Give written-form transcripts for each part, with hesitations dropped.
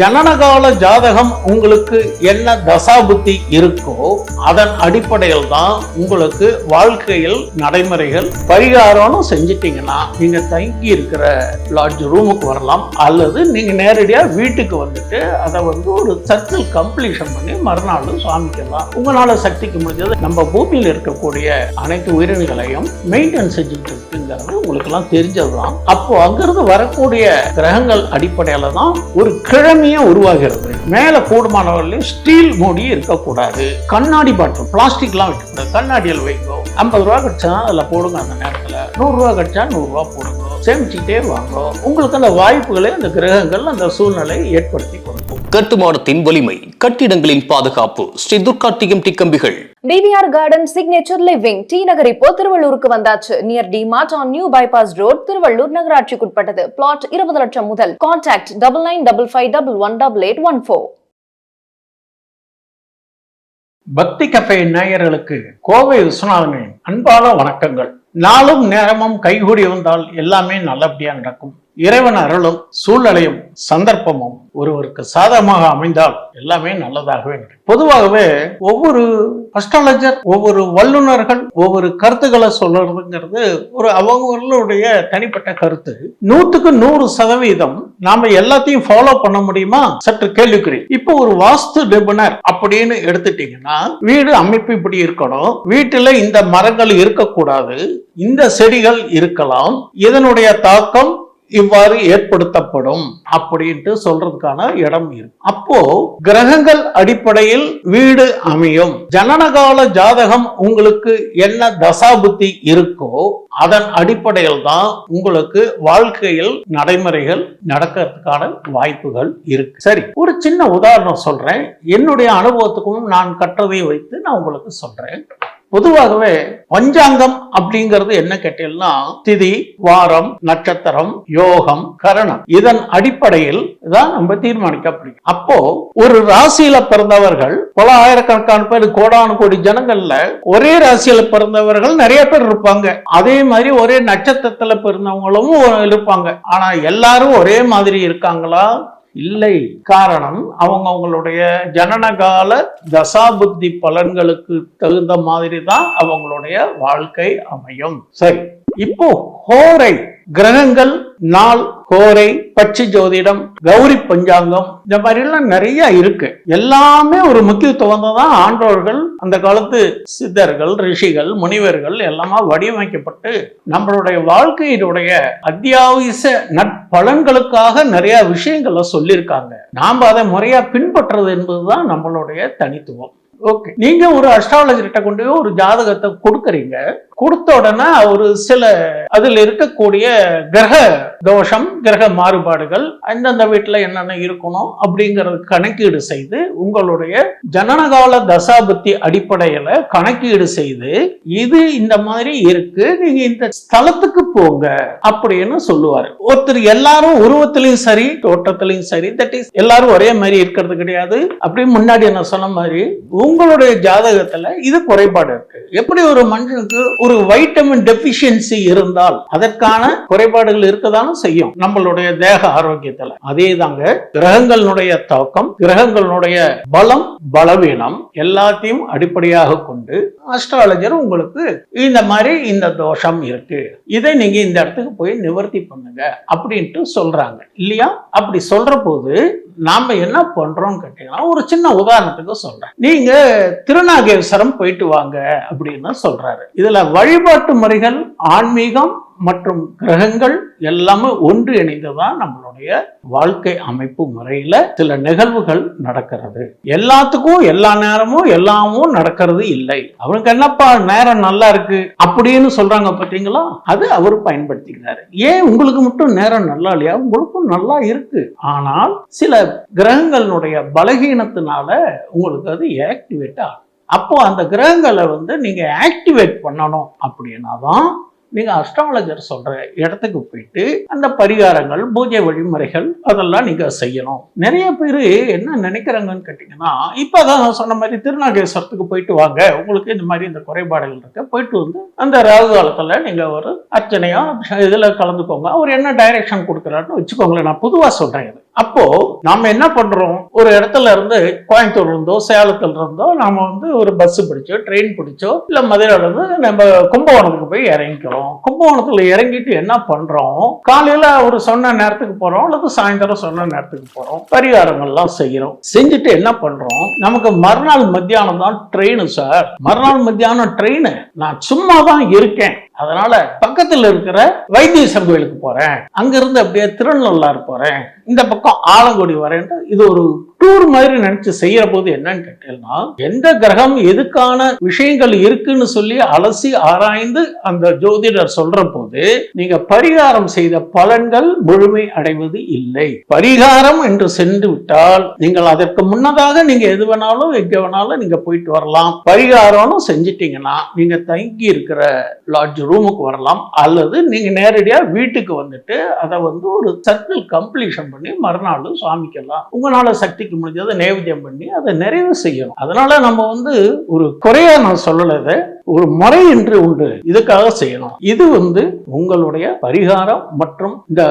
ஜனனகால ஜாதகம் உங்களுக்கு என்ன தசாபுத்தி இருக்கோ அதன் அடிப்படையில் தான் உங்களுக்கு வாழ்க்கையில் நடைமுறைகள் பரிகாரம்னு செஞ்சிட்டீங்கன்னா நீங்க தங்கி இருக்கிற லாட்ஜ் ரூமுக்கு வரலாம், அல்லது நீங்க நேரடியா வீட்டுக்கு வந்துட்டு அதை ஒரு சர்க்கிள் கம்ப்ளீஷன் பண்ணி மறுநாள் சுவாமிக்கலாம். உங்களால சக்திக்கு முடிஞ்சது நம்ம பூமியில் இருக்கக்கூடிய அனைத்து உயிரினங்களையும் மெயின்டைன் செஞ்சுட்டு இருக்குங்கிறது உங்களுக்கு எல்லாம் தெரிஞ்சதுதான். அப்போ அங்கிருந்து வரக்கூடிய கிரகங்கள் அடிப்படையில தான் ஒரு கிழமை உருவாகிறது. மேல கூடுமானவர்களையும் ஸ்டீல் மூடி இருக்கக்கூடாது. கண்ணாடி பாட்டில் பிளாஸ்டிக் எல்லாம் வைக்கக்கூடாது. கண்ணாடியில் வைக்கும். 50 ரூபா கிடைச்சா அதுல போடுங்க. அந்த நேரத்துல 100 ரூபா கிடைச்சா 100 ரூபா போடுங்க. சேமிச்சுட்டே வாங்க. உங்களுக்கு அந்த வாய்ப்புகளை அந்த கிரகங்கள் அந்த சூழ்நிலை ஏற்படுத்தி கொடுக்கும். கட்டுமானத்தின் வலிமை, கட்டிடங்களின் பாதுகாப்பு. ஸ்ரீ துர்கா டிஎம்டி கம்பிகள். BVR garden signature living T Nagar இப்போ திருவள்ளூருக்கு வந்தாச்சு. Near D mart on new bypass road, Tiruvallur நகராட்சிக்குட்பட்டது. பிளாட் 20 லட்சம் முதல். கான்டாக்ட் 9955518814. பக்தி கஃபே நேயர்களுக்கு கோவை விஸ்வநாதனின் அன்பான வணக்கங்கள். நாளும் நேரமும் கைகூடி வந்தால் எல்லாமே நல்லபடியா நடக்கும். இறைவன் அருளும் சூழ்நிலையும் சந்தர்ப்பமும் ஒருவருக்கு சாதகமாக அமைந்தால் எல்லாமே நல்லதாகவே நடக்கும். பொதுவாகவே ஒவ்வொரு அஸ்ட்ராலஜர், ஒவ்வொரு வல்லுநர்கள் ஒவ்வொரு கருத்துக்களை சொல்றதுங்கிறது அவங்களுடைய தனிப்பட்ட கருத்து. 100க்கு 100% நாம எல்லாத்தையும் ஃபாலோ பண்ண முடியுமா? சற்று கேள்விக்குறி. இப்போ ஒரு வாஸ்து நிபுணர் அப்படின்னு எடுத்துட்டீங்கன்னா, வீடு அமைப்பு இப்படி இருக்கணும், வீட்டுல இந்த மரங்கள் இருக்கக்கூடாது, இந்த செடிகள் இருக்கலாம், இதனுடைய தாக்கம் இவ்வாறு ஏற்படுத்தப்படும் அப்படின்ட்டு சொல்றதுக்கான இடம் இருக்கு. அப்போ கிரகங்கள் அடிப்படையில் வீடு அமையும். ஜனனகால ஜாதகம் உங்களுக்கு என்ன தசாபுத்தி இருக்கோ அதன் அடிப்படையில் தான் உங்களுக்கு வாழ்க்கையில் நடைமுறைகள் நடக்கிறதுக்கான வாய்ப்புகள் இருக்கு. சரி, ஒரு சின்ன உதாரணம் சொல்றேன். என்னுடைய அனுபவத்துக்கும் நான் கற்றதை வைத்து நான் உங்களுக்கு சொல்றேன். பொதுவாகவே பஞ்சாங்கம் அப்படிங்கிறது என்ன கேட்டீங்கன்னா, திதி, வாரம், நட்சத்திரம், யோகம், கரணம், இதன் அடிப்படையில் தான் நம்ம தீர்மானிக்கப்படும். அப்போ ஒரு ராசியில பிறந்தவர்கள் பல ஆயிரக்கணக்கான பேர், கோடானு கோடி ஜனங்கள்ல ஒரே ராசியில பிறந்தவர்கள் நிறைய பேர் இருப்பாங்க. அதே மாதிரி ஒரே நட்சத்திரத்துல பிறந்தவங்களும் இருப்பாங்க. ஆனா எல்லாரும் ஒரே மாதிரி இருக்காங்களா? இல்லை. காரணம், அவங்களுடைய ஜனனகால தசாபுத்தி பலன்களுக்கு தகுந்த மாதிரி தான் அவங்களுடைய வாழ்க்கை அமையும். சரி, இப்போ ஹோரை கிரகங்கள், நாள், ஹோரை, பட்சி ஜோதிடம், கௌரி பஞ்சாங்கம், இந்த மாதிரி எல்லாம் நிறைய இருக்கு. எல்லாமே ஒரு முக்கியத்துவம் தான். ஆண்டோர்கள், அந்த காலத்து சித்தர்கள், ரிஷிகள், முனிவர்கள் எல்லாமா வடிவமைக்கப்பட்டு நம்மளுடைய வாழ்க்கையினுடைய அத்தியாவசிய நற்பலன்களுக்காக நிறைய விஷயங்களை சொல்லியிருக்காங்க. நாம அதை முறையா பின்பற்றுறது என்பதுதான் நம்மளுடைய தனித்துவம். ஓகே, நீங்க ஒரு அஸ்ட்ராலஜர்கிட்ட கொண்டு போய் ஒரு ஜாதகத்தை கொடுக்கறீங்க. கொடுத்த உடனே ஒரு சில அதில் இருக்கக்கூடிய கிரக தோஷம், கிரக மாறுபாடுகள், அந்தந்த வீட்டுல என்னென்ன இருக்கணும் அப்படிங்கறது கணக்கீடு செய்து, உங்களுடைய ஜனனகால தசாபுத்தி அடிப்படையில கணக்கீடு செய்து, இது இந்த மாதிரி இருக்கு, நீங்க இந்த ஸ்தலத்துக்கு போங்க அப்படின்னு சொல்லுவாரு. ஒருத்தர் எல்லாரும் உருவத்திலையும் சரி, தோட்டத்திலையும் சரி, தட் இஸ் எல்லாரும் ஒரே மாதிரி இருக்கிறது கிடையாது. அப்படி முன்னாடி என்ன சொன்ன மாதிரி உங்களுடைய ஜாதகத்துல இது குறைபாடு இருக்கு. எப்படி ஒரு மனுஷனுக்கு ஒரு வைட்டமின் டெபிஷியன்சி இருந்தால் அதற்கான குறைபாடுகள் இருக்கதானு செய்யும் நம்மளுடைய தேக ஆரோக்கியத்துல. அதே தாங்க கிரகங்களுடைய தாக்கம், கிரகங்களுடைய பலம், பலவீனம் எல்லாத்தையும் அடிப்படையாக கொண்டு அஸ்ட்ராலஜர் உங்களுக்கு இந்த மாதிரி இந்த தோஷம் இருக்கு, இதை நீங்க இந்த இடத்துக்கு போய் நிவர்த்தி பண்ணுங்க அப்படின்ட்டு சொல்றாங்க இல்லையா? அப்படி சொல்ற போது நாம என்ன பண்றோம்னு கேட்டீங்கன்னா, ஒரு சின்ன உதாரணத்துக்கு சொல்றேன். நீங்க திருநாகேஸ்வரம் போயிட்டு வாங்க அப்படின்னு சொல்றாரு. இதுல வழிபாட்டு முறைகள், ஆன்மீகம் மற்றும் கிரகங்கள் எல்லாமே ஒன்று இணைந்துதான் நம்மளுடைய வாழ்க்கை அமைப்பு முறையில சில நிகழ்வுகள் நடக்கிறது. எல்லாத்துக்கும் எல்லா நேரமும் எல்லாமும் நடக்கிறது இல்லை. அவருக்கு என்னப்பா நேரம் நல்லா இருக்கு அப்படின்னு சொல்றாங்க பாத்தீங்களா? அது அவர் பயன்படுத்திக்கிறாரு. ஏன் உங்களுக்கு மட்டும் நேரம் நல்லா இல்லையா? உங்களுக்கும் நல்லா இருக்கு. ஆனால் சில கிரகங்களுடைய பலகீனத்தினால உங்களுக்கு அது ஆக்டிவேட் ஆகும். அப்போ அந்த கிரகங்களை நீங்க ஆக்டிவேட் பண்ணணும் அப்படின்னா தான் நீங்க அஸ்ட்ராலஜர் சொல்ற இடத்துக்கு போயிட்டு அந்த பரிகாரங்கள், பூஜை வழிமுறைகள் அதெல்லாம் நீங்க செய்யணும். நிறைய பேரு என்ன நினைக்கிறாங்கன்னு கேட்டீங்கன்னா, இப்பதான் சொன்ன மாதிரி திருநாகேஸ்வரத்துக்கு போயிட்டு வாங்க, உங்களுக்கு இந்த மாதிரி இந்த குறைபாடுகள் இருக்கு, போயிட்டு அந்த ராகு காலத்துல நீங்க ஒரு அர்ச்சனையா இதுல கலந்துக்கோங்க. அவர் என்ன டைரக்ஷன் கொடுக்குறாருன்னு வச்சுக்கோங்களேன். நான் பொதுவா சொல்றேன். அப்போ நாம என்ன பண்றோம், ஒரு இடத்துல இருந்து கோயம்புத்தூர்ல இருந்தோ சேலத்துல இருந்தோ நாம ஒரு பஸ் பிடிச்சோ ட்ரெயின் பிடிச்சோ இல்ல மதுரையில இருந்து நம்ம கும்பகோணத்துக்கு போய் இறங்கிக்கிறோம். கும்பகோணத்துல இறங்கிட்டு என்ன பண்றோம், காலையில ஒரு சொன்ன நேரத்துக்கு போறோம் அல்லது சாயந்தரம் சொன்ன நேரத்துக்கு போறோம், பரிகாரங்கள்லாம் செய்யறோம். செஞ்சுட்டு என்ன பண்றோம், நமக்கு மறுநாள் மத்தியானம் தான் ட்ரெயின் சார், மறுநாள் மத்தியானம் ட்ரெயின், நான் சும்மா தான் இருக்கேன், அதனால பக்கத்துல இருக்கிற வைத்தீஸ்வரர் கோயிலுக்கு போறேன், அங்கிருந்து அப்படியே திருநள்ளாறு போறேன், இந்த பக்கம் ஆலங்குடி வரேன். இது ஒரு டூர் மாதிரி நினைச்சு செய்யற போது என்னன்னு கேட்டீங்கன்னா, எந்த கிரகம் எதுக்கான விஷயங்கள் இருக்குன்னு சொல்லி அலசி ஆராய்ந்து அந்த ஜோதிடர் சொல்ற போது நீங்க பரிகாரம் செய்த பலன்கள் முழுமை அடைவது இல்லை. பரிகாரம் என்று சென்று விட்டால் நீங்கள் அதற்கு முன்னதாக நீங்க எது வேணாலும் எங்க வேணாலும் நீங்க போயிட்டு வரலாம். பரிகாரம்னு செஞ்சிட்டீங்கன்னா நீங்க தங்கி இருக்கிற லாட்ஜ் ரூமுக்கு வரலாம், அல்லது நீங்க நேரடியா வீட்டுக்கு வந்துட்டு அதை ஒரு சர்க்கிள் கம்ப்ளீஷன் பண்ணி மறுநாள் சுவாமிக்கெல்லாம் உங்களால சக்திக்கு முடிஞ்சதை நைவேத்தியம் பண்ணி அதை நிறைவு செய்யணும். அதனால நம்ம ஒரு குறையா நான் சொல்லல, ஒரு முறை என்று உண்டு, இதுக்காக செய்யணும். இது உங்களுடைய பரிகாரம் மற்றும் இந்த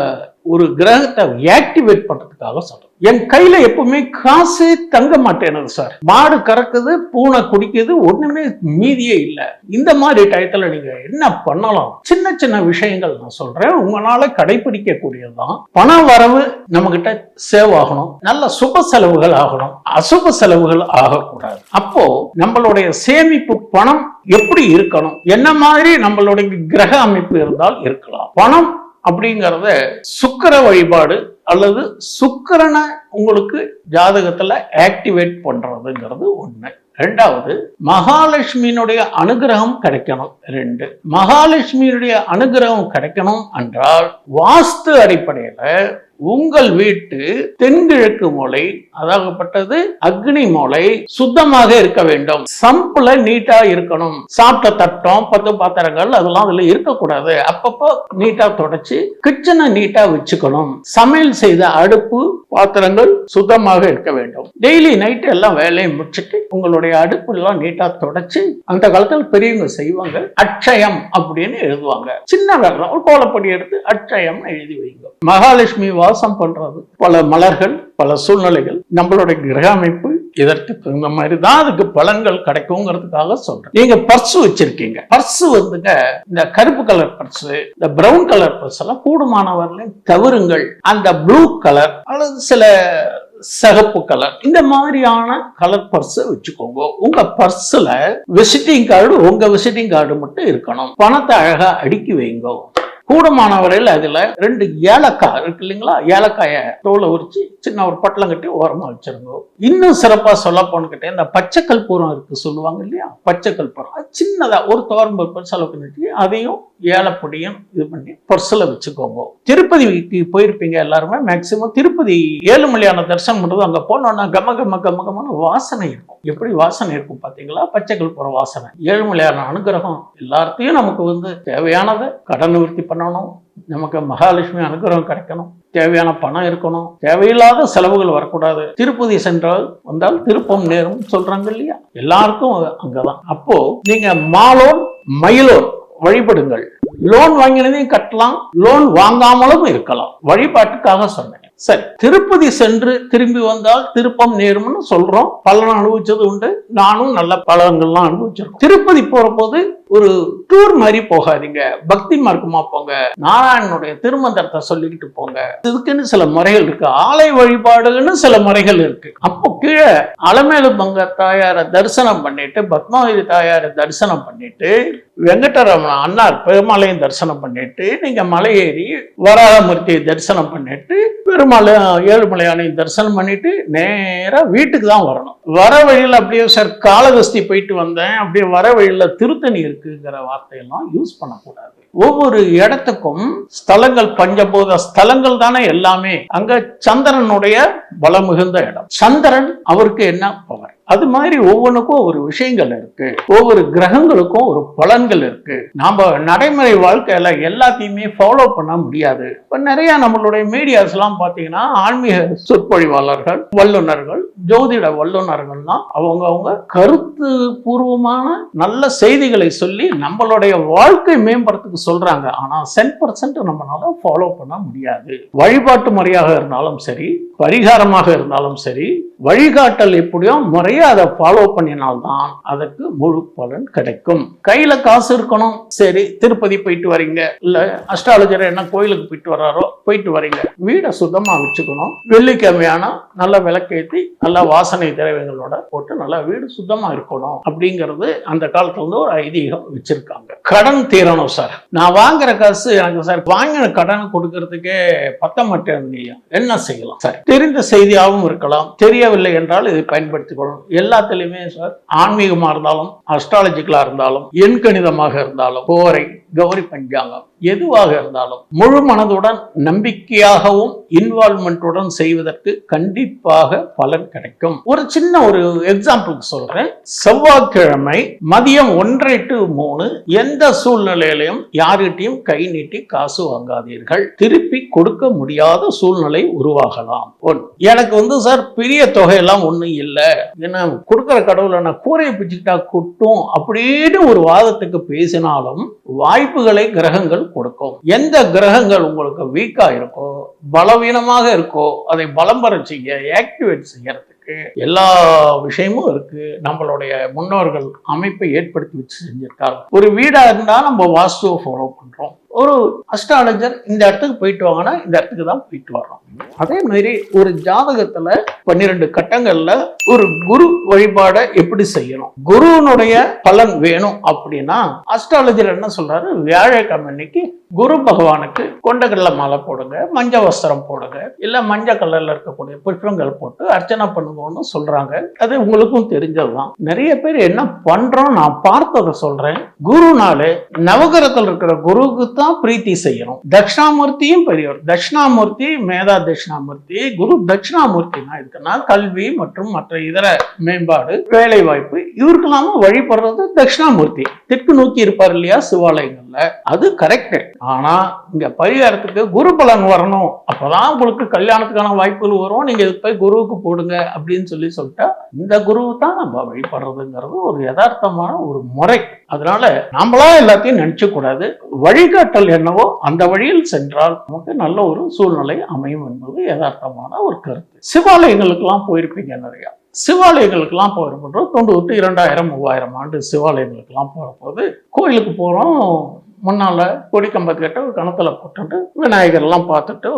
ஒரு கிரகத்தை ஆக்டிவேட் பண்றதுக்காக சொல்றேன். என் கையில எப்பவுமே காசு தங்க மாட்டேனது சார், மாடு கறக்குது, பூனை குடிக்குது, ஒண்ணுமே மீதியே இல்லை. இந்த மாதிரி டயத்துல நீங்க என்ன பண்ணலாம், சின்ன சின்ன விஷயங்கள் நான் சொல்றேன், உங்களால கடைபிடிக்க கூடியதுதான். பண வரவு நம்ம கிட்ட சேவ் ஆகணும், நல்ல சுப செலவுகள் ஆகணும், அசுப செலவுகள் ஆகக்கூடாது. அப்போ நம்மளுடைய சேமிப்பு பணம் எப்படி இருக்கணும், என்ன மாதிரி நம்மளுடைய கிரக அமைப்பு இருந்தால் இருக்கலாம். பணம் அப்படிங்கறத சுக்கிர வழிபாடு அல்லது சுக்கிரனை உங்களுக்கு ஜாதகத்துல ஆக்டிவேட் பண்றதுங்கிறது ஒண்ணு. ரெண்டாவது, மகாலட்சுமியினுடைய அனுகிரகம் கிடைக்கணும். ரெண்டு, மகாலட்சுமியுடைய அனுகிரகம் கிடைக்கணும் என்றால் வாஸ்து அடிப்படையில உங்கள் வீட்டு தென்கிழக்கு மூலை, அதாகப்பட்டது அக்னி மூலை சுத்தமாக இருக்க வேண்டும். சம்புல நீட்டா இருக்கணும். சாப்பிட்ட தட்டம், 10 பாத்திரங்கள் அதெல்லாம் அதுல இருக்கக்கூடாது. அப்பப்போ நீட்டா தொடச்சு கிச்சனை நீட்டா வச்சுக்கணும். சமையல் செய்த அடுப்பு பாத்திரங்கள் சுத்தமாக இருக்க வேண்டும். டெய்லி நைட் எல்லாம் வேலையை முடிச்சுட்டு உங்களுடைய அடுப்பு எல்லாம் நீட்டா தொடச்சு, அந்த காலத்தில் பெரியவங்க செய்வாங்க, அட்சயம் அப்படின்னு எழுதுவாங்க. சின்ன வேலை ஒரு கோலப்படி எடுத்து அட்சயம் எழுதி வைங்க. மகாலட்சுமி வாசம் பண்றது பல மலர்கள், பல சூழ்நிலைகள், நம்மளுடைய கிரக அமைப்பு இதற்கு தகுந்த மாதிரி தான் அதுக்கு பலன்கள் கிடைக்குங்கிறதுக்காக சொல்றேன். நீங்க பர்ஸ் வச்சிருக்கீங்க, பர்ஸ் இந்த கருப்பு கலர் பர்ஸ், இந்த பிரவுன் கலர் பர்ஸ் எல்லாம் கூடுமானவர்களையும் தவிருங்கள். அந்த ப்ளூ கலர் அல்லது சில சிகப்பு கலர், இந்த மாதிரியான கலர் பர்ஸ் வச்சுக்கோங்க. உங்க பர்ஸ்ல விசிட்டிங் கார்டு, உங்க விசிட்டிங் கார்டு மட்டும் இருக்கணும். பணத்தை அழகா அடுக்கி வைங்க. கூடுமானவரையில் அதுல 2 ஏலக்காய் இருக்கு இல்லைங்களா, ஏலக்காய தோலை உரிச்சு சின்ன ஒரு பட்டலம் கட்டி ஓரமா வச்சிருங்க. இன்னும் சிறப்பா சொல்ல போனுக்கிட்டே இந்த பச்சை கற்பூரம் இருக்கு சொல்லுவாங்க இல்லையா, பச்சை கற்பூரம் சின்னதா ஒரு தோரம்பு செலவு பண்ணிட்டு அதையும் ஏலப்பொடியும் இது பண்ணி பர்ஸ்ல வச்சுக்கோங்க. திருப்பதிக்கு போயிருப்பீங்க எல்லாருமே, மேக்சிமம் திருப்பதி ஏழுமலையான தரிசனம் பண்றது, அங்க போனோம்னா கம கம கம கமன்னு வாசனை இருக்கும். எப்படி வாசனை இருக்கும் பாத்தீங்களா, பச்சை கற்பூரம் வாசனை. ஏழுமலையான அனுகிரகம் எல்லாத்தையும் நமக்கு தேவையானதை கடன் நிவர்த்தி பண்ணணும், நமக்கு மகாலட்சுமி அனுகிரகம் கிடைக்கணும், தேவையான பணம் இருக்கணும், தேவையில்லாத செலவுகள் வரக்கூடாது. திருப்பதி சென்றால் வந்தால் திருப்பம் நேரும் சொல்றாங்க இல்லையா, எல்லாருக்கும் அங்கதான். அப்போ நீங்க மாலோன் மயிலோன் வழிபடுங்கள். லோன் வாங்கினதையும் கட்டலாம், லோன் வாங்காமலும் இருக்கலாம். வழிபாட்டுக்காக சொன்னேன். சரி, திருப்பதி சென்று திரும்பி வந்தால் திருப்பம் நேரும்னு சொல்றோம். பலன் அனுபவிச்சது உண்டு, நானும் நல்ல பலன்கள்லாம் அனுபவிச்சிருக்கோம். திருப்பதி போற போது ஒரு டூர் மாதிரி போகாதீங்க, பக்தி மார்க்கமா போங்க, நாராயணனுடைய திருமந்திரத்தை சொல்லிக்கிட்டு போங்க. இதுக்குன்னு சில முறைகள் இருக்கு, ஆலய வழிபாடுன்னு சில முறைகள் இருக்கு. அப்போ கீழே அலமேலு பங்க தாயாரை தரிசனம் பண்ணிட்டு, பத்மாவதி தாயாரை தரிசனம் பண்ணிட்டு, வெங்கடரமண அண்ணார் பெருமாளையும் தரிசனம் பண்ணிட்டு, நீங்க மலை ஏறி வராகமூர்த்தியை தரிசனம் பண்ணிட்டு, பெருமாளை ஏழுமலையானையும் தரிசனம் பண்ணிட்டு நேரா வீட்டுக்கு தான் வரணும். வர வழியில் அப்படியே சார் காளகஸ்தி போயிட்டு வந்தேன், அப்படியே வர வழியில திருத்தணி இருக்குங்கிற வார்த்தையெல்லாம் யூஸ் பண்ணக்கூடாது. ஒவ்வொரு இடத்துக்கும் ஸ்தலங்கள், பஞ்சபூத ஸ்தலங்கள் தானே எல்லாமே. அங்க சந்திரனுடைய பலம் மிகுந்த இடம். சந்திரன் அவருக்கு என்ன பவர், அது மாதிரி ஒவ்வொன்றுக்கும் ஒரு விஷயங்கள் இருக்கு, ஒவ்வொரு கிரகங்களுக்கும் ஒரு பலன்கள் இருக்கு. நாம நடைமுறை வாழ்க்கையில எல்லாத்தையுமே ஃபாலோ பண்ண முடியாது. இப்ப நிறைய நம்மளுடைய மீடியாஸ் எல்லாம் பாத்தீங்கன்னா ஆன்மீக சொற்பொழிவாளர்கள், வல்லுநர்கள், ஜோதிட வல்லுநர்கள்லாம் அவங்க கருத்து பூர்வமான நல்ல செய்திகளை சொல்லி நம்மளுடைய வாழ்க்கை மேம்படுறதுக்கு சொல்றாங்க. ஆனா 10% நம்மளால ஃபாலோ பண்ண முடியாது. வழிபாட்டு முறையாக இருந்தாலும் சரி, பரிகாரமாக இருந்தாலும் சரி, வழிகாட்டல் எப்படியோ முறையா அதை ஃபாலோ பண்ணினால்தான் அதற்கு முழு பலன் கிடைக்கும். கையில காசு இருக்கணும், சரி திருப்பதி போயிட்டு வரீங்க, இல்ல அஸ்ட்ராலஜர் என்ன கோயிலுக்கு போயிட்டு வர்றாரோ போயிட்டு வரீங்க, வீடை சுத்தமா வச்சுக்கணும். வெள்ளிக்கிழமையான நல்ல விளக்கேற்றி நல்ல வாசனை திரவியங்களோட போட்டு நல்லா வீடு சுத்தமா இருக்கணும் அப்படிங்கிறது அந்த காலத்துல இருந்து ஒரு ஐதீகம் வச்சிருக்காங்க. கடன் தீரணும் சார், நான் வாங்குற காசு எனக்கு சார் வாங்கின கடன் கொடுக்கறதுக்கே பத்த மாட்டேன், என்ன செய்யலாம் சார்? தெரிந்த செய்தியாகவும் இருக்கலாம், தெரியவில்லை என்றால் இதை பயன்படுத்திக் கொள்ளணும். எல்லாத்திலுமே சார், ஆன்மீகமா இருந்தாலும் அஸ்ட்ராலஜிக்கலா இருந்தாலும் எண்கணிதமாக இருந்தாலும் போரை கௌரி பஞ்சாங்கம் எதுவாக இருந்தாலும் முழு மனதுடன் நம்பிக்கையாகவும் இன்வால்மெண்ட்டுடன் செய்வதற்கு கண்டிப்பாக பலன் கிடைக்கும். ஒரு சின்ன ஒரு எக்ஸாம்பிளுக்கு சொல்றேன். செவ்வாய்க்கிழமை மதியம் 1 to 3 எந்த சூழ்நிலையிலையும் யார்கிட்டையும் கை நீட்டி காசு வாங்காதீர்கள். திருப்பி கொடுக்க முடியாத சூழ்நிலை உருவாகலாம். எனக்கு சார் பெரிய தொகையெல்லாம் ஒண்ணும் இல்லை, ஏன்னா கொடுக்கிற கடவுளை நான் கூரையை பிச்சுக்கிட்டா குட்டும் அப்படின்னு ஒரு வாதத்துக்கு பேசினாலும் வாய்ப்புகளை கிரகங்கள் கொடுக்கும். எந்த கிரகங்கள் உங்களுக்கு வீக்கா இருக்கோ, பலவீனமாக இருக்கோ, அதை பலம் பெற செய்ய, ஆக்டிவேட் செய்யறதுக்கு எல்லா விஷயமும் இருக்கு. நம்மளுடைய முன்னோர்கள் அமைப்பை ஏற்படுத்தி வச்சு செஞ்சிருக்காங்க. ஒரு வீடா இருந்தா நம்ம வாஸ்துவை ஃபாலோ பண்றோம். ஒரு அஸ்ட்ராலஜர் இந்த இடத்துக்கு போயிட்டு வாங்கன்னா இந்த இடத்துக்கு தான் போயிட்டு வர்றோம். அதே மாதிரி ஒரு ஜாதகத்துல 12 கட்டங்கள்ல ஒரு குரு வழிபாடை எப்படி செய்யணும், குருனுடைய பலன் வேணும் அப்படின்னா அஸ்ட்ராலஜர் என்ன சொல்றாரு, வியாழக்கிழமை அன்னைக்கு குரு பகவானுக்கு கொண்டக்கடலை மாலை போடுங்க, மஞ்சள் வஸ்திரம் போடுங்க, இல்ல மஞ்சள் கலர்ல இருக்கக்கூடிய புஷ்பங்கள் போட்டு அர்ச்சனை பண்ணுங்கன்னு சொல்றாங்க. அது உங்களுக்கும் தெரிஞ்சதுதான். நிறைய பேர் என்ன பண்றோம், நான் பார்த்ததை சொல்றேன். குருனாலே நவகிரகத்தில் இருக்கிற குருவுக்கு தான் பிரீத்தி செய்யணும். தட்சிணாமூர்த்தியும் பெரியவர், தட்சிணாமூர்த்தி மேதா தட்சிணாமூர்த்தி, குரு தட்சிணாமூர்த்தினா இருக்குன்னா கல்வி மற்றும் மற்ற இதர மேம்பாடு, வேலை வாய்ப்பு, இவருக்கெல்லாம் வழிபடுறது தட்சிணாமூர்த்தி. தெற்கு நோக்கி இருப்பார் இல்லையா சிவாலயங்கள்ல, அது கரெக்ட். ஆனா இங்க பரிகாரத்துக்கு குரு பலன் வரணும், அப்பதான் உங்களுக்கு கல்யாணத்துக்கான வாய்ப்புகள் வரும், நீங்க இது போய் குருவுக்கு போடுங்க அப்படின்னு சொல்லிட்டா இந்த குருவு தான் நம்ம வழிபடுறதுங்கிறது ஒரு யதார்த்தமான ஒரு முறை. அதனால நாமளா எல்லாத்தையும் நினைச்ச கூடாது. வழிகாட்டல் என்னவோ அந்த வழியில் சென்றால் நமக்கு நல்ல ஒரு சூழ்நிலை அமையும் என்பது யதார்த்தமான ஒரு கருத்து. சிவாலயங்களுக்கெல்லாம் போயிருப்பீங்க நிறைய. சிவாலயங்களுக்கெல்லாம் போயிருப்போம் 90 2000 3000 ஆண்டு சிவாலயங்களுக்கெல்லாம் போற போது கோயிலுக்கு போறோம், முன்னால கொடி கம்பத்துக்கிட்ட ஒரு கணத்துல போட்டு விநாயகர் எல்லாம் பார்த்துட்டு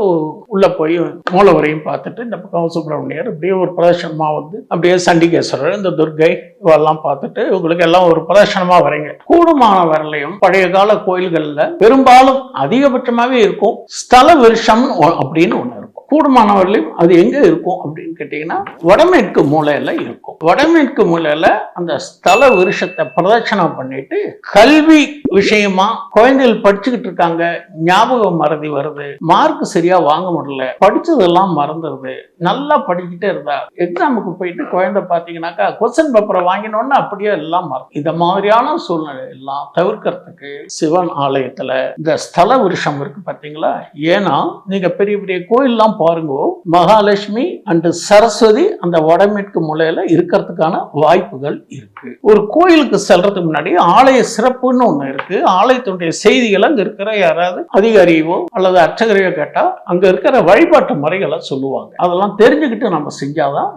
உள்ள போய் மூலவரையும் பார்த்துட்டு இந்த பக்கம் சுப்பிரமணியர் இப்படியே ஒரு பிரதர்ஷனமா அப்படியே சண்டிகேஸ்வரர் இந்த துர்கை இவெல்லாம் பார்த்துட்டு உங்களுக்கு எல்லாம் ஒரு பிரதர்ஷனமா வரீங்க. கூடுமான வரலையும் பழைய கால கோயில்கள்ல பெரும்பாலும் அதிகபட்சமாவே இருக்கும் ஸ்தல விருஷம் அப்படின்னு ஒண்ணு இருக்கும். கூடுமானவர்களையும் அது எங்க இருக்கும் அப்படின்னு கேட்டீங்கன்னா வடமேற்கு மூலையில இருக்கும். வடமேற்கு மூலையில அந்த ஸ்தல விருஷத்தை பிரதட்சணம் பண்ணிட்டு கல்வி விஷயமா குழந்தைகள் படிச்சுக்கிட்டு இருக்காங்க, ஞாபகம் மறதி வருது, மார்க் சரியா வாங்க முடியல, படிச்சதெல்லாம் மறந்துடுது, நல்லா படிச்சுட்டே இருந்தா எக்ஸாமுக்கு போயிட்டு குழந்தை பாத்தீங்கன்னாக்கா கொஸ்டின் பேப்பரை வாங்கினோன்னு அப்படியே எல்லாம் மறந்து. இந்த மாதிரியான சூழ்நிலை எல்லாம் தவிர்க்கிறதுக்கு சிவன் ஆலயத்துல இந்த ஸ்தல விருஷம் இருக்கு பாத்தீங்களா. ஏன்னா நீங்க பெரிய பெரிய கோயில்லாம் பாருங்க, மகாலட்சுமி அண்ட் சரஸ்வதி அந்த வடமேற்கு மூலையில இருக்கிறதுக்கான வாய்ப்புகள் இருக்கு. ஒரு கோயிலுக்கு செல்றதுக்கு முன்னாடி ஆலய சிறப்புன்னு ஒண்ணு இருக்கு. ஆலயத்துடைய செய்திகளை அங்க இருக்கிற யாராவது அதிகாரியோ அல்லது அர்ச்சகரையோ கேட்டா அங்க இருக்கிற வழிபாட்டு முறைகளை சொல்லுவாங்க. அதெல்லாம் தெரிஞ்சுக்கிட்டு நம்ம செஞ்சாதான்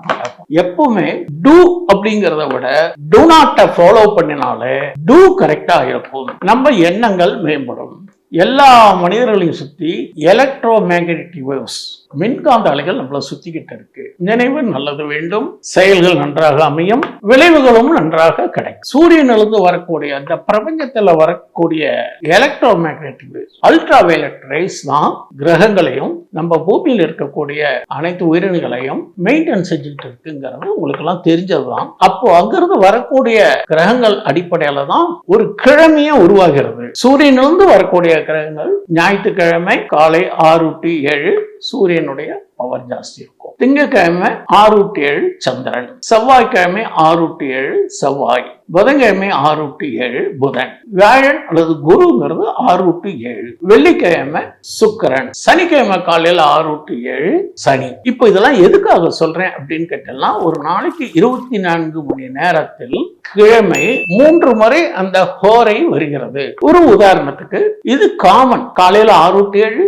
எப்பவுமே டூ அப்படிங்கிறத விட டூ நாட்டை ஃபாலோ பண்ணினாலே டூ கரெக்டா இருக்கும். நம்ம எண்ணங்கள் மேம்படும். எல்லா மனிதர்களையும் சுத்தி எலக்ட்ரோ மேக்னெட்டிக் வேவ்ஸ் மின்காந்த அலைகள் நம்மளை சுத்திக்கிட்டு இருக்கு. நினைவு நல்லது வேண்டும், செயல்கள் நன்றாக அமையும், விளைவுகளும் நன்றாக கிடைக்கும். சூரியனிலிருந்து வரக்கூடிய அந்த பிரபஞ்சத்துல வரக்கூடிய electro magnetic waves, ultra violet race தான் கிரகங்களையும் நம்ம பூமியில் இருக்கக்கூடிய அனைத்து உயிரினங்களையும் மெயின்டைன் செஞ்சுட்டு இருக்குங்கிறது உங்களுக்கு எல்லாம் தெரிஞ்சதுதான். அப்போ அங்கிருந்து வரக்கூடிய கிரகங்கள் அடிப்படையில தான் ஒரு கிழமையே உருவாகிறது. சூரியனிலிருந்து வரக்கூடிய கிரகங்கள் ஞாயிற்றுக்கிழமை காலை 6 to 7 சூரியனுடைய பவர் ஜாஸ்தி இருக்கும். திங்கட்கிழமை 6-7 சந்திரன், செவ்வாய்க்கிழமை 6-7 செவ்வாய், புதன்கிழமை 6-7 புதன், வியாழன் அல்லது குருங்கிறது 6-7, வெள்ளிக்கிழமை சுக்கிரன், சனிக்கிழமை காலையில 6-7 சனி. இப்போ இதெல்லாம் எதுக்காக சொல்றேன் அப்படின்னு கேட்டோம்னா, ஒரு நாளைக்கு 24 மணி நேரத்தில் கிழமை 3 முறை அந்த ஹோரை வருகிறது. ஒரு உதாரணத்துக்கு இது காமன், காலையில 6-7,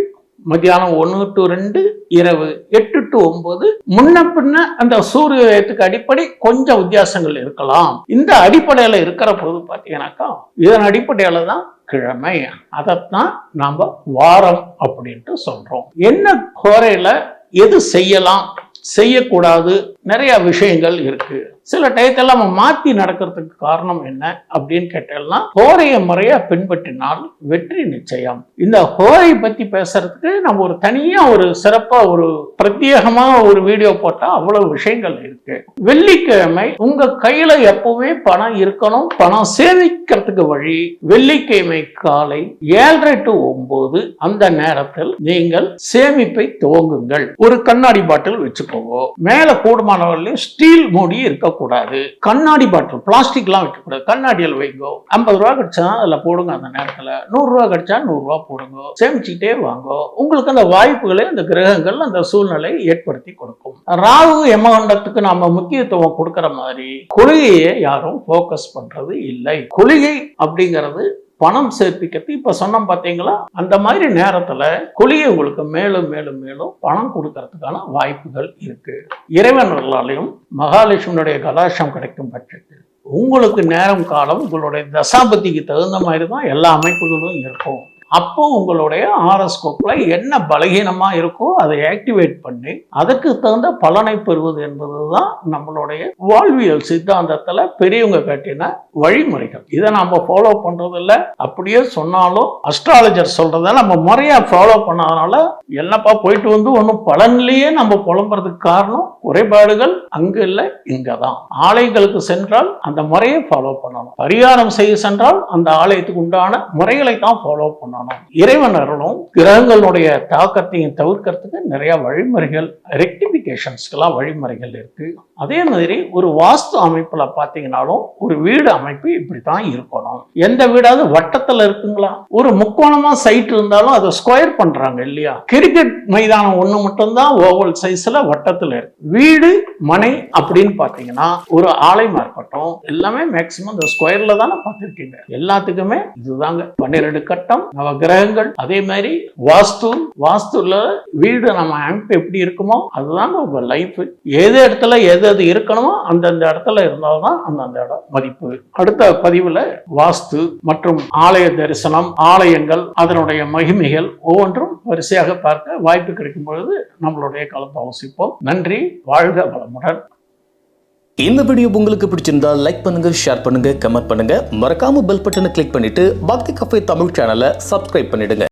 மத்தியானம் 1 to 2, இரவு 8 to 9, முன்ன பின்ன அந்த சூரியத்துக்கு அடிப்படை கொஞ்சம் வித்தியாசங்கள் இருக்கலாம். இந்த அடிப்படையில இருக்கிற போது பாத்தீங்கன்னாக்கா இதன் அடிப்படையில தான் கிழமை. அதைத்தான் நாம வாரம் அப்படின்ட்டு சொல்றோம். என்ன ஹோரையில எது செய்யலாம் செய்யக்கூடாது நிறைய விஷயங்கள் இருக்கு. சில டயத்தில் நம்ம மாத்தி நடக்கிறதுக்கு காரணம் என்ன அப்படின்னு கேட்டோம்னா, ஹோரைய முறையா பின்பற்றினால் வெற்றி நிச்சயம். இந்த ஹோரை பத்தி பேசுறதுக்கு நம்ம ஒரு தனியா ஒரு சிறப்பா ஒரு பிரத்யேகமா ஒரு வீடியோ போட்டா அவ்வளவு விஷயங்கள் இருக்கு. வெள்ளிக்கிழமை உங்க கையில எப்பவுமே பணம் இருக்கணும், பணம் சேமிக்கிறதுக்கு வழி வெள்ளிக்கிழமை காலை 7:30 to 9 அந்த நேரத்தில் நீங்கள் சேமிப்பை துவங்குங்கள். ஒரு கண்ணாடி பாட்டில் வச்சுக்கோங்க, மேல கூடுமானவர்களையும் ஸ்டீல் மூடி இருக்கக்கூடாது. கண்ணாடி பாட்டில், பிளாஸ்டிக் எல்லாம் வைக்கக்கூடாது, கண்ணாடியில் வைங்கோ. 50 ரூபா கிடைச்சா அதுல போடுங்க, அந்த நேரத்துல 100 ரூபா கிடைச்சா 100 ரூபா போடுங்க, சேமிச்சுட்டே வாங்க. உங்களுக்கு அந்த வாய்ப்புகளை அந்த கிரகங்கள் அந்த சூழ்நிலை ஏற்படுத்தி கொடுக்கும். ராகு யமகண்டத்துக்கு நாம முக்கியத்துவம் கொடுக்கிற மாதிரி குளிகையை யாரும் போக்கஸ் பண்றது இல்லை. குளிகை அப்படிங்கிறது பணம் சேர்ப்பிக்கிறது. இப்ப சொன்னோம் பாத்தீங்களா, அந்த மாதிரி நேரத்துல குளிகை உங்களுக்கு மேலும் மேலும் மேலும் பணம் கொடுக்கறதுக்கான வாய்ப்புகள் இருக்கு. இறைவனர்களாலையும் மகாலட்சுமியுடைய கடாட்சம் கிடைக்கும் பட்சத்தில் உங்களுக்கு நேரம் காலம் உங்களுடைய தசாபதிக்கு தகுந்த மாதிரி தான் எல்லா அமைப்புகளும் இருக்கும். அப்போ உங்களுடைய ஆரோஸ்கோப்ல என்ன பலகீனமா இருக்கோ அதை ஆக்டிவேட் பண்ணி அதுக்கு தகுந்த பலனை பெறுவது என்பதுதான் நம்மளுடைய வாழ்வியல் சித்தாந்தத்துல பெரியவங்க காட்டின வழிமுறைகள். இதை நம்ம ஃபாலோ பண்றது இல்ல. அப்படியே சொன்னாலும் அஸ்ட்ராலஜர் சொல்றத நம்ம முறையா ஃபாலோ பண்ணாதனால என்னப்பா போயிட்டு வந்து ஒன்னும் பலன்லயே நம்ம புலம்புறதுக்கு காரணம் குறைபாடுகள் அங்க இல்ல இங்கதான். ஆலயங்களுக்கு சென்றால் அந்த முறையை ஃபாலோ பண்ணணும். பரிகாரம் செய்ய சென்றால் அந்த ஆலயத்துக்கு உண்டான முறைகளை தான் ஃபாலோ பண்ணணும். இறைவன் அருளும் கிரகங்களுடைய தாக்கத்தையும் தவிர்க்கிறதுக்கு நிறைய வழிமுறைகள், ரெக்டிபிகேஷன்ஸ்க்கெல்லாம் வழிமுறைகள் இருக்கு. அதே மாதிரி ஒரு வாஸ்து அமைப்புல பாத்தீங்கன்னாலும் ஒரு வீடு அமைப்பு இப்படித்தான் இருக்கணும். எந்த வீடாவது வட்டத்துல இருக்குங்களா? ஒரு முக்கோணமா சைட் இருந்தாலும் அதை ஸ்கொயர் பண்றாங்க இல்லையா? கிரிக்கெட் மைதானம் ஒண்ணு மட்டும்தான் ஓவல் சைஸ்ல வட்டத்துல இருக்கு. வீடு மனை அப்படின்னு பாத்தீங்கன்னா ஒரு ஆலயமா இருக்கட்டும் எல்லாமே மேக்சிமம் இந்த ஸ்கொயர்ல தானே பார்த்துருக்கீங்க. எல்லாத்துக்குமே இதுதாங்க 12 கட்டம் கிரகங்கள். அதே மாதிரி வாஸ்துல வீடு நம்ம அமைப்பு எப்படி இருக்குமோ அதுதாங்க உங்க லைஃப். எது இடத்துல எது எது இருக்கணுமோ அந்தந்த இடத்துல இருந்தால்தான் அந்தந்த இடம் மதிப்பு. அடுத்த பதிவுல வாஸ்து மற்றும் ஆலய தரிசனம், ஆலயங்கள், அதனுடைய மகிமைகள் ஒவ்வொன்றும் வரிசையாக பார்க்க வாய்ப்பு கிடைக்கும் பொழுது நம்மளுடைய கலந்து ஆலோசிப்போம். நன்றி, வாழ்க வளமுடன். இந்த வீடியோ உங்களுக்கு பிடிச்சிருந்தா லைக் பண்ணுங்க, ஷேர் பண்ணுங்க, கமெண்ட் பண்ணுங்க. மறக்காம பெல் பட்டனை கிளிக் பண்ணிட்டு பக்தி கஃபே தமிழ் சேனலை சப்ஸ்கிரைப் பண்ணிடுங்க.